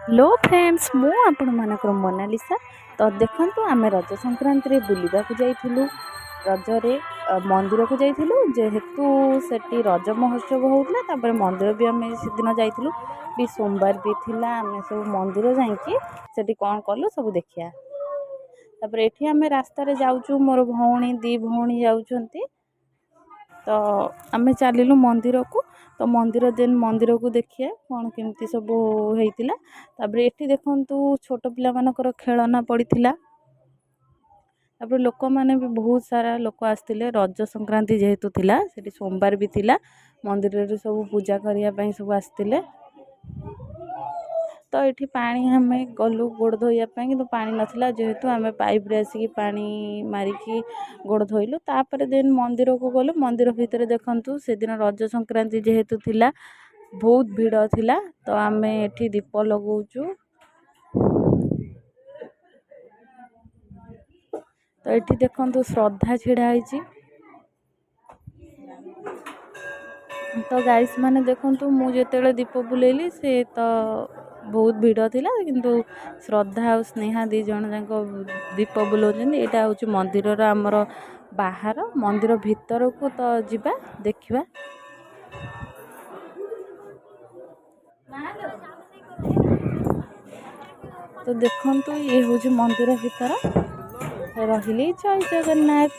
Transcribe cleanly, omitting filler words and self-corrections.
Hello friends मु आपण मानकर मोनालिसा। तो देखंतु आमे रज संक्रांति रे बुलिबा को जाइथिलु। रजरे मंदिर को जाइथिलु जेहेतु सेठी रज महोत्सव होउतला। तापर मंदिर भी आमे सेदिन जाइथिलु भी सोमवार भी थिला। आमे सब मंदिर जाइकी सेठी कोन कलु सब देखिया। तापर एठी आमे रास्ता रे जाउछु मोर भौणी दी भौणी जाउछंती। तो आमे चलिलु मंदिर को। तो मंदिर देन मंदिर को देखिए कौन केमती सब होइतिला। तापर एठी देखंतु छोट पिला मानकर खेलना पड़ीथिला। तापर लोक माने भी बहुत सारा लोक आस्तिले रज संक्रांति जेहेतु थिला सेठी सोमवार भी थिला। मंदिर रे सब पूजा करिया पई सब आस्तिले। तो ये पानी हमें गलु गोड़ धोया कि पानी नाला जेहेतु आम पाइप रे आसिक पानी मारिकी गोड़ धोइलु। तापर देन मंदिर को गलु। मंदिर भितर देखंतु से दिन रज संक्रांति जेहेतु थिला बहुत भीड़ थिला। तो आम एठी दीप लगाउछु। तो ये देखंतु श्रद्धा छिड़ा होइछि। तो गाइस माने देखंतु मु जेतेले दीप बुलेली से तो बहुत भीड़ थिला किंतु श्रद्धा और स्नेहा दी जण जाक दीप बुलाउछन। एटा होछि मंदिर रा हमर बाहर। मंदिर भीतर को तो जिबा देखिबा। तो देखंतु ये होछि मंदिर भीतर। रहिली जय जगन्नाथ।